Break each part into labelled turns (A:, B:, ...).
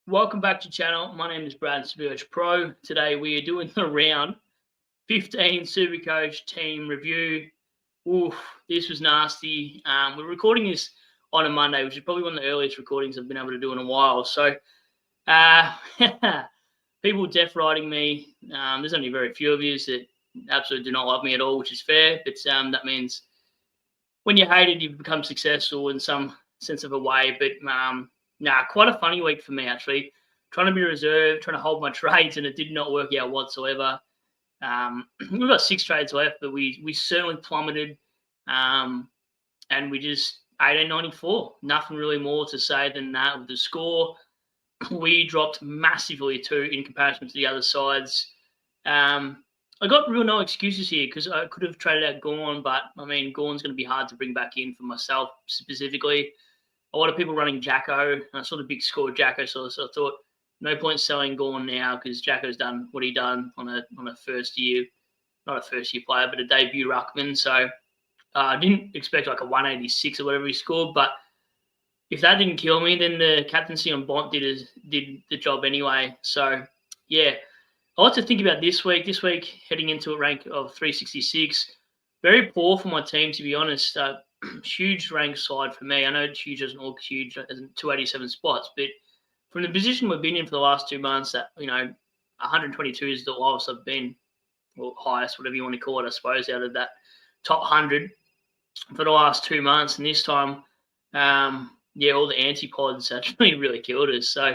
A: Welcome back to the channel. My name is Brad, Supercoach Pro. Today we are doing the round 15 Supercoach team review. Oof, this was nasty. We're recording this on a Monday, which is probably one of the earliest recordings I've been able to do in a while. So, people death riding me. There's only very few of you that absolutely do not love me at all, which is fair. But that means when you're hated, you become successful in some sense of a way. But quite a funny week for me, actually. Trying to be reserved, trying to hold my trades, and it did not work out whatsoever. We've got 6 trades left, but we certainly plummeted. And we just 18.94. Nothing really more to say than that. With the score, we dropped massively too in comparison to the other sides. I got real no excuses here because I could have traded out Gawwwwwn, but I mean, Gawwwwn's going to be hard to bring back in for myself specifically. A lot of people running Jacko, and I saw the big score of Jacko, so I thought no point selling Gawwwwwn now because Jacko's done what he done on a first year, not a first year player, but a debut ruckman. So I didn't expect like a 186 or whatever he scored, but if that didn't kill me, then the captaincy on Bont did the job anyway. So yeah, a lot to think about this week. This week, heading into a rank of 366. Very poor for my team, to be honest. Huge rank side for me. I know huge doesn't look huge as in 287 spots, but from the position we've been in for the last 2 months, that 122 is the lowest I've been, or highest, whatever you want to call it, I suppose, out of that top 100 for the last 2 months. And this time, all the antipods actually really killed us. So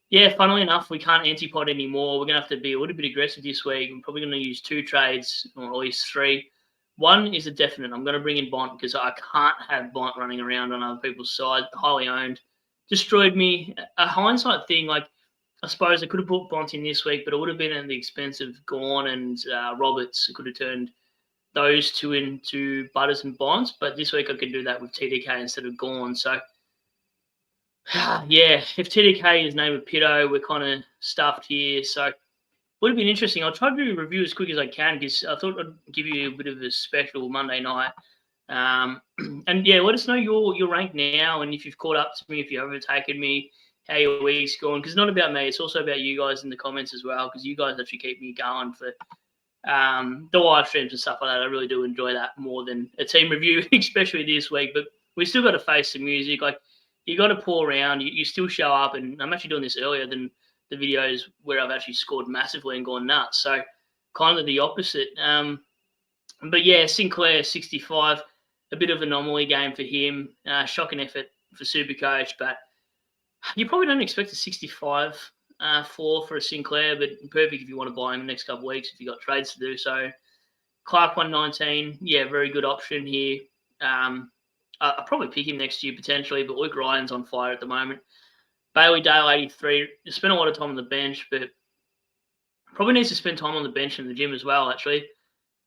A: yeah, funnily enough, we can't antipod anymore. We're going to have to be a little bit aggressive this week. I'm probably going to use 2 trades, or at least 3. One is a definite. I'm going to bring in Bont because I can't have Bont running around on other people's side. Highly owned. Destroyed me. A hindsight thing, like, I suppose I could have put Bont in this week, but it would have been at the expense of Gawwwwwn and Roberts. I could have turned those 2 into Butters and Bonds, but this week I could do that with TDK instead of Gawwwwwn. So yeah, if TDK is named with Pitto, we're kind of stuffed here. So it would have been interesting. I'll try to do a review as quick as I can because I thought I'd give you a bit of a special Monday night. And yeah, let us know your rank now, and if you've caught up to me, if you've overtaken me, how your week's going. Because it's not about me; it's also about you guys in the comments as well. Because you guys actually keep me going for the live streams and stuff like that. I really do enjoy that more than a team review, especially this week. But we still got to face some music. Like, you got to pull around. You still show up, and I'm actually doing this earlier than the videos where I've actually scored massively and gone nuts. So kind of the opposite. But yeah, Sinclair 65, a bit of an anomaly game for him. Shocking effort for Supercoach, but you probably don't expect a 65 floor for a Sinclair, but perfect if you want to buy him in the next couple of weeks if you've got trades to do. So Clark 119, yeah, very good option here. I'll probably pick him next year potentially, but Luke Ryan's on fire at the moment. Bailey Dale 83, spent a lot of time on the bench, but probably needs to spend time on the bench and the gym as well, actually.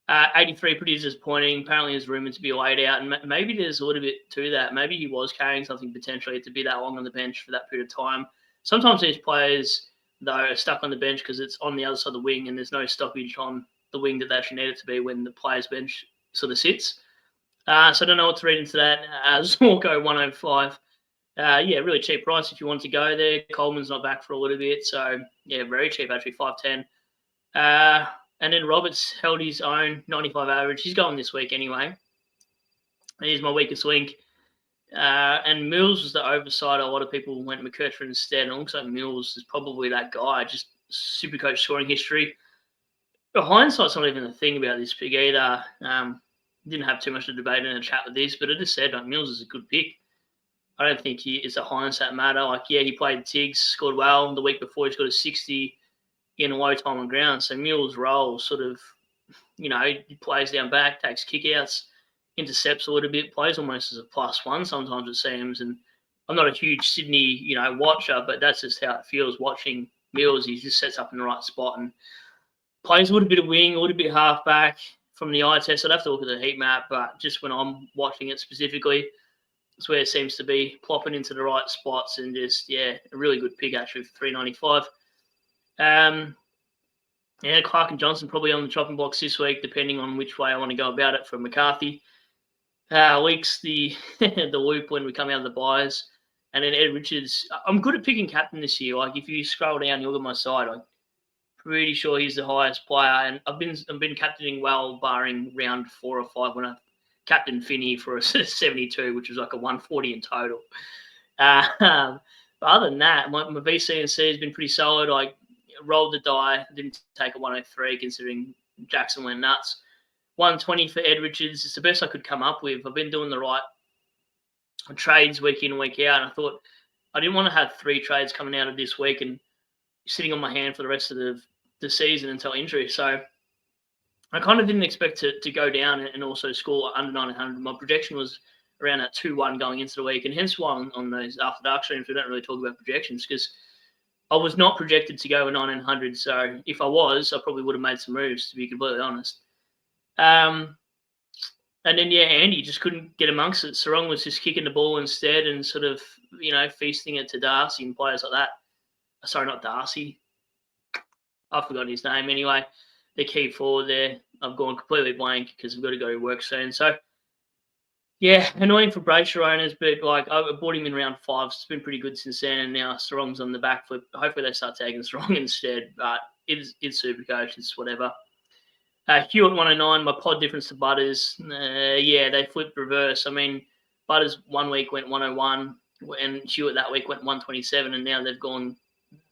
A: 83, pretty disappointing. Apparently there's rumored to be laid out, and maybe there's a little bit to that. Maybe he was carrying something potentially to be that long on the bench for that period of time. Sometimes these players, though, are stuck on the bench because it's on the other side of the wing and there's no stoppage on the wing that they actually need it to be when the player's bench sort of sits. So I don't know what to read into that. Zorko 105. Yeah, really cheap price if you want to go there. Coleman's not back for a little bit, so yeah, very cheap actually, 510. And then Roberts held his own, 95 average. He's going this week anyway. Here's my weakest link. And Mills was the oversight. A lot of people went McKercher instead. And it looks like Mills is probably that guy. Just Supercoach scoring history. But hindsight's not even the thing about this pick either. Didn't have too much to debate in a chat with this, but I just said Mills is a good pick. I don't think it's a hindsight matter. Like, yeah, he played Tiggs, scored well. The week before, he scored a 60 in a low time on ground. So Mills' role sort of, he plays down back, takes kickouts, intercepts a little bit, plays almost as a +1 sometimes it seems. And I'm not a huge Sydney, watcher, but that's just how it feels watching Mills. He just sets up in the right spot and plays a little bit of wing, a little bit halfback. From the eye test, I'd have to look at the heat map, but just when I'm watching it specifically, it's where it seems to be plopping into the right spots and just, yeah, a really good pick actually for 395. Yeah, Clark and Johnson probably on the chopping blocks this week, depending on which way I want to go about it for McCarthy. Leaks the the loop when we come out of the buys. And then Ed Richards, I'm good at picking captain this year. Like if you scroll down, you look at my side, I'm pretty sure he's the highest player. And I've been captaining well, barring round 4 or 5 when I captained Finney for a 72, which was like a 140 in total. But other than that, my VC and C has been pretty solid. I rolled the die, didn't take a 103 considering Jackson went nuts. 120 for Ed Richards. It's the best I could come up with. I've been doing the right trades week in, week out, and I thought I didn't want to have 3 trades coming out of this week and sitting on my hand for the rest of the season until injury. So I kind of didn't expect to go down and also score under 900. My projection was around that 2-1 going into the week, and hence why on those after dark streams we don't really talk about projections, because I was not projected to go 900. So if I was, I probably would have made some moves, to be completely honest. And then, Andy just couldn't get amongst it. Sarong was just kicking the ball instead and sort of, feasting it to Darcy and players like that. Sorry, not Darcy. I've forgotten his name anyway. The key forward there. I've gone completely blank because I've got to go to work soon. So, yeah, annoying for Brayshaw owners, but I bought him in round 5. So it's been pretty good since then, and now Sarong's on the back foot. Hopefully they start tagging Sarong instead, but it's Supercoach. It's whatever. Hewitt 109, my pod difference to Butters. They flipped reverse. I mean, Butters 1 week went 101, and Hewitt that week went 127, and now they've gone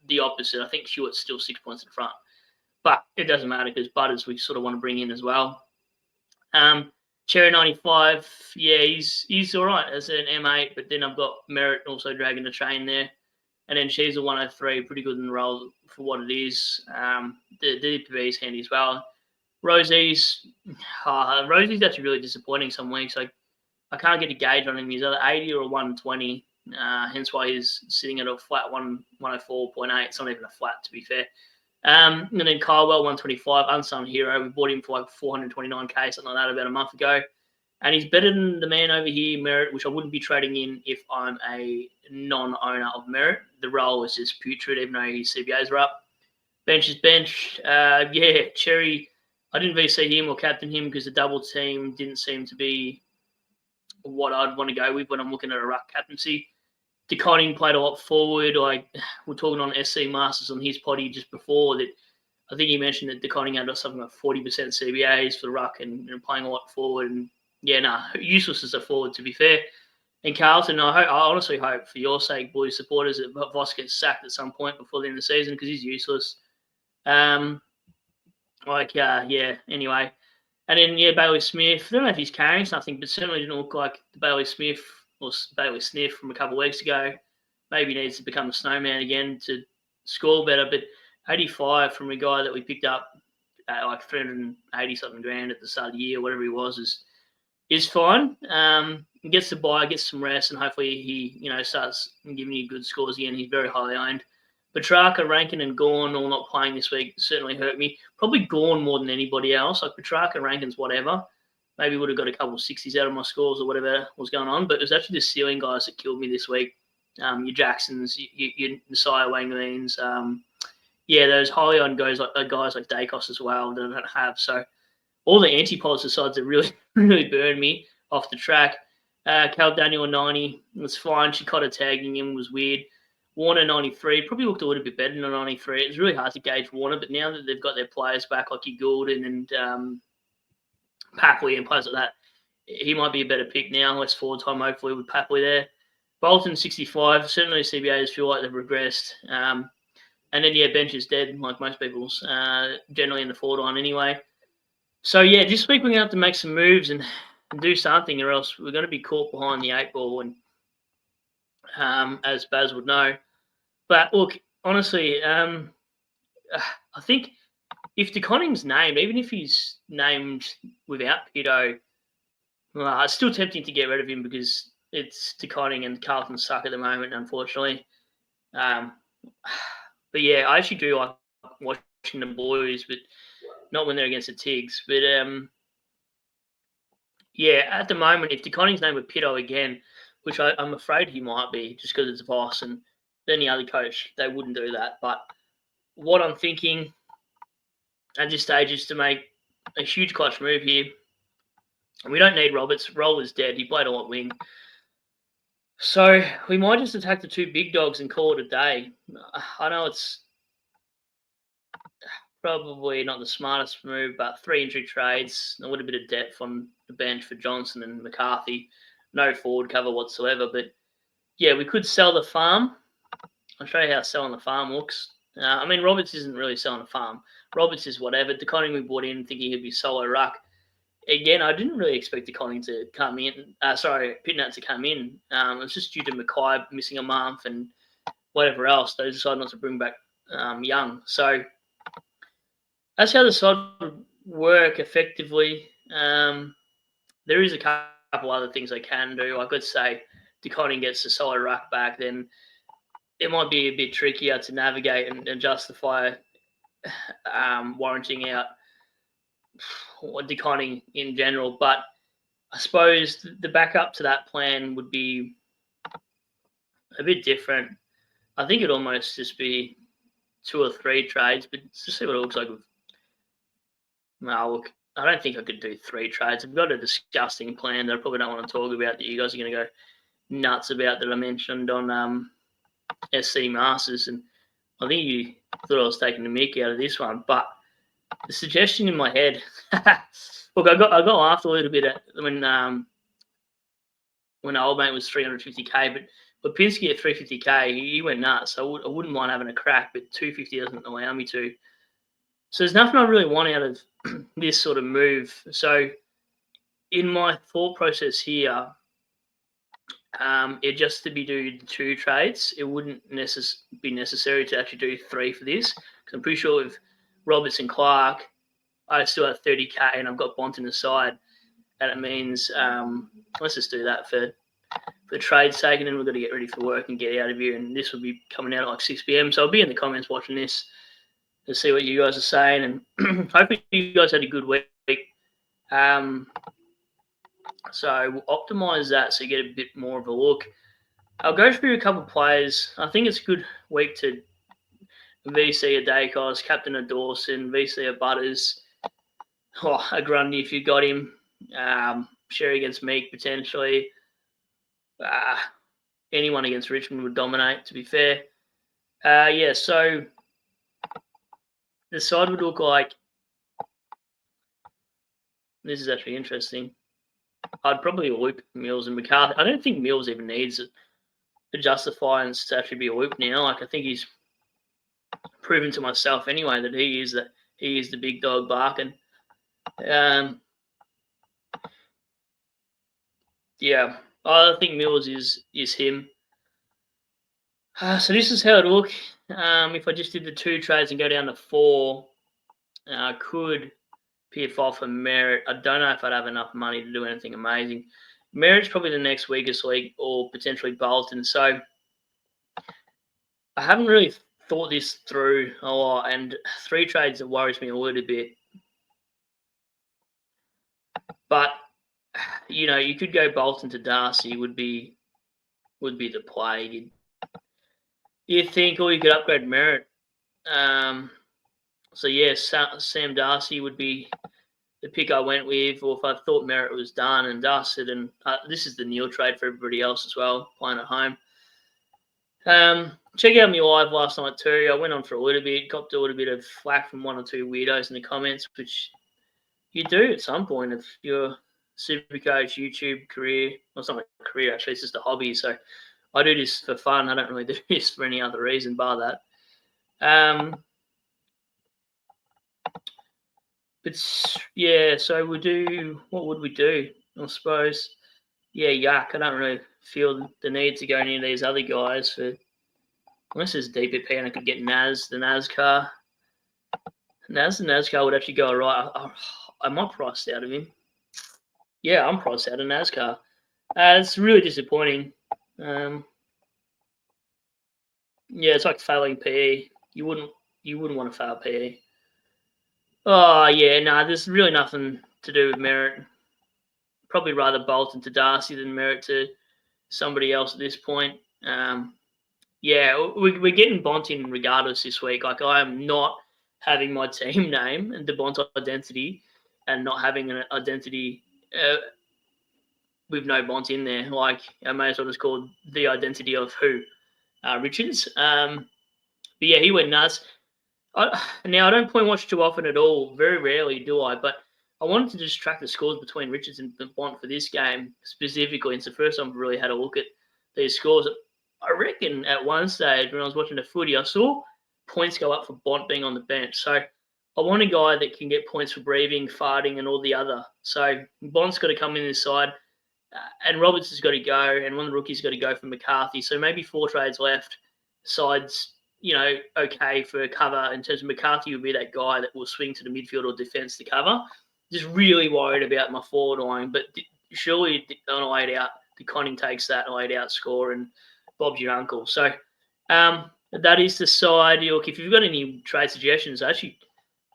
A: the opposite. I think Hewitt's still 6 points in front. But it doesn't matter because Butters we sort of want to bring in as well. Cherry 95, he's all right as an M8, but then I've got Merritt also dragging the train there. And then she's a 103, pretty good in the role for what it is. The DPB is handy as well. Rosie's actually really disappointing some weeks. I can't get a gauge on him. He's either 80 or 120, hence why he's sitting at a flat 104.8. It's not even a flat, to be fair. And then Gawwwwwn 125, unsung hero. We bought him for 429k, something like that, about a month ago. And he's better than the man over here, Merritt, which I wouldn't be trading in if I'm a non-owner of Merritt. The role is just putrid, even though his CBAs are up. Bench is bench. Cherry. I didn't VC him or captain him because the double team didn't seem to be what I'd want to go with when I'm looking at a ruck captaincy. DeConning played a lot forward. We're talking on SC Masters on his potty just before that. I think he mentioned that DeConning had something like 40% CBAs for the ruck and playing a lot forward. And useless as a forward, to be fair. And Carlton, I honestly hope for your sake, Blues supporters, that Voss gets sacked at some point before the end of the season because he's useless. Anyway. And then, Bailey Smith. I don't know if he's carrying something, but certainly didn't look like the Bailey Smith or Bailey Sniff from a couple of weeks ago. Maybe he needs to become a snowman again to score better. But 85 from a guy that we picked up at 380-something grand at the start of the year, whatever he was, is fine. He gets the bye, gets some rest, and hopefully he, starts giving you good scores again. He's very highly owned. Petrarca, Rankin, and Gawn all not playing this week certainly hurt me. Probably Gawn more than anybody else. Petrarca, Rankin's whatever. Maybe would have got a couple of 60s out of my scores or whatever was going on. But it was actually the ceiling guys that killed me this week. Your Jacksons, your Messiah Wangleans. Those highly owned guys like Dacos as well that I don't have. So all the anti-pods decides to really, really burn me off the track. Cal Daniel 90 was fine. Chikota tagging him was weird. Warner 93 probably looked a little bit better than 93. It was really hard to gauge Warner, but now that they've got their players back, like Goulden and Papley and players like that, he might be a better pick now. Less forward time, hopefully, with Papley there. Bolton 65. Certainly CBAs feel like they've regressed. And then, bench is dead, like most people's, generally in the forward line anyway. So, this week we're going to have to make some moves and do something, or else we're going to be caught behind the 8 ball, and as Baz would know. But look, honestly, I think if DeConning's named, even if he's named without Pito, it's still tempting to get rid of him because it's DeConning and Carlton suck at the moment, unfortunately. But I actually do like watching the Blues, but not when they're against the Tigs. But at the moment, if DeConning's named with Pito again, which I'm afraid he might be just because it's Voss and any other coach, they wouldn't do that. But what I'm thinking at this stage is to make a huge clutch move here. And we don't need Roberts. Roller's dead. He played a lot wing. So we might just attack the two big dogs and call it a day. I know it's probably not the smartest move, but 3 injury trades, a little bit of depth on the bench for Johnson and McCarthy. No forward cover whatsoever. But yeah, we could sell the farm. I'll show you how selling the farm looks. I mean, Roberts isn't really selling the farm. Roberts is whatever. DeConning we bought in thinking he'd be solo ruck. Again, I didn't really expect DeConning to come in. Pitnat to come in. It was just due to Mackay missing a month and whatever else. They decided not to bring back Young. So that's how the side would work effectively. There is a couple other things they can do. Like, let's say DeConning gets the solo ruck back, then it might be a bit trickier to navigate and justify warranting out DeConning in general. But I suppose the backup to that plan would be a bit different. I think it'd almost just be 2 or 3 trades, but just see what it looks like. Look, I don't think I could do 3 trades. I've got a disgusting plan that I probably don't want to talk about that you guys are going to go nuts about that I mentioned on SC Masters, and I think you thought I was taking the mick out of this one, but the suggestion in my head, look, I got laughed a little bit at when old mate was 350k, but Pinsky at 350k, he went nuts. So I wouldn't mind having a crack, but 250 doesn't allow me to. So there's nothing I really want out of this sort of move. So in my thought process here, it just to be doing 2 trades. It wouldn't be necessary to actually do 3 for this, because I'm pretty sure with Roberts and Clark, I still have 30k and I've got Bont in the side, and it means let's just do that for trade's sake, and then we've got to get ready for work and get out of here. And this will be coming out at like 6 p.m. So I'll be in the comments watching this to see what you guys are saying, and hopefully you guys had a good week. So we'll optimize that so you get a bit more of a look. I'll go through a couple of players. I think it's a good week to VC a Dacos, captain a Dawson, VC a Butters, a Grundy if you got him, share against Meek potentially. Anyone against Richmond would dominate, to be fair. So the side would look like, this is actually interesting. I'd probably loop Mills and McCarthy. I don't think Mills even needs it to justify and to actually be a loop now. Like, I think he's proven to myself anyway that he is the big dog barking. I think Mills is him. So this is how it look. If I just did the 2 trades and go down to 4, I could piff off a Merritt. I don't know if I'd have enough money to do anything amazing. Merritt's probably the next weakest week, or potentially Bolton. So I haven't really thought this through a lot, and 3 trades that worries me a little bit. But you could go Bolton to Darcy would be the play. You think, or you could upgrade Merritt. Sam Darcy would be the pick I went with, or if I thought Merritt was done and dusted, and this is the Neil trade for everybody else as well, playing at home. Check out my live last night too. I went on for a little bit, got a little bit of flack from 1 or 2 weirdos in the comments, which you do at some point if you're Supercoach YouTube career. Well, it's not a career actually; it's just a hobby. So I do this for fun. I don't really do this for any other reason bar that. But yeah, so what would we do? I suppose, yuck. I don't really feel the need to go any of these other guys unless there's DPP and I could get the NASCAR. The NASCAR would actually go all right. I'm not priced out of him. Yeah, I'm priced out of NASCAR. It's really disappointing. It's like failing PE. You wouldn't want to fail PE. Oh, yeah, no, there's really nothing to do with Merritt. Probably rather Bolton to Darcy than Merritt to somebody else at this point. We're getting Bont in regardless this week. Like, I am not having my team name and the Bont identity and not having an identity
B: with no bonds in there. Like, I may as well just call the identity of who? Richards. But yeah, he went nuts. Now, I don't point watch too often at all. Very rarely do I. But I wanted to just track the scores between Richards and Bont for this game specifically. It's the first time I've really had a look at these scores. I reckon at one stage when I was watching the footy, I saw points go up for Bont being on the bench. So I want a guy that can get points for breathing, farting, and all the other. So Bont's got to come in this side, and Roberts has got to go, and one of the rookies got to go for McCarthy. So maybe 4 trades left. Sides, okay for cover in terms of McCarthy would be that guy that will swing to the midfield or defence to cover. Just really worried about my forward line, but surely on a laid out, the Conning takes that laid out score, and Bob's your uncle. So that is the side. Look, if you've got any trade suggestions, I actually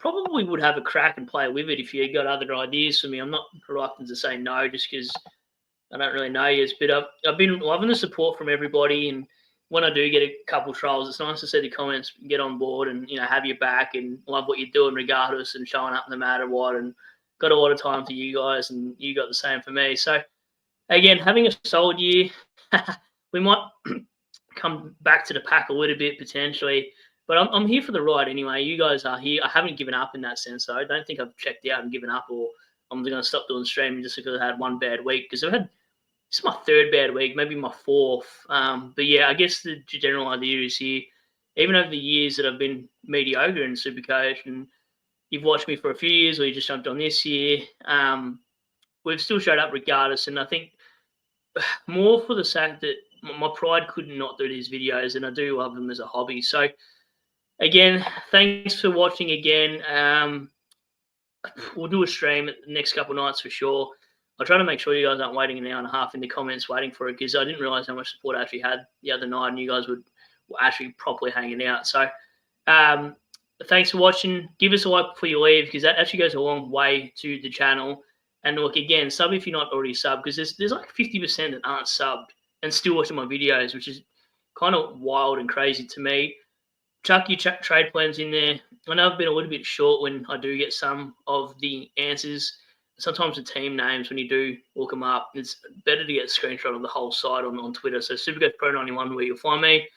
B: probably would have a crack and play with it if you got other ideas for me. I'm not reluctant to say no just because I don't really know yet, but I've been loving the support from everybody, and when I do get a couple trolls, it's nice to see the comments get on board and have your back and love what you're doing regardless and showing up no matter what, and got a lot of time for you guys and you got the same for me. So again, having a solid year, we might come back to the pack a little bit potentially, but I'm here for the ride anyway. You guys are here. I haven't given up in that sense, though. I don't think I've checked out and given up, or I'm going to stop doing streaming just because I had one bad week, because I've had it's my 3rd bad week, maybe my 4th. But yeah, I guess the general idea is here, even over the years that I've been mediocre in Supercoach, and you've watched me for a few years or you just jumped on this year, we've still showed up regardless. And I think more for the fact that my pride could not do these videos, and I do love them as a hobby. So again, thanks for watching again. We'll do a stream the next couple of nights for sure. I'll try to make sure you guys aren't waiting an hour and a half in the comments waiting for it, because I didn't realise how much support I actually had the other night, and you guys were actually properly hanging out. So thanks for watching. Give us a like before you leave, because that actually goes a long way to the channel. And look, again, sub if you're not already subbed, because there's like 50% that aren't subbed and still watching my videos, which is kind of wild and crazy to me. Chuck your trade plans in there. I know I've been a little bit short when I do get some of the answers. Sometimes the team names, when you do look them up, it's better to get a screenshot of the whole site on Twitter. So Supercoach Pro 91 where you'll find me.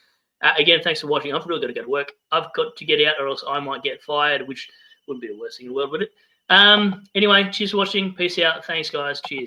B: Again, thanks for watching. I've really got to go to work. I've got to get out or else I might get fired, which wouldn't be the worst thing in the world, would it? Anyway, cheers for watching. Peace out. Thanks, guys. Cheers.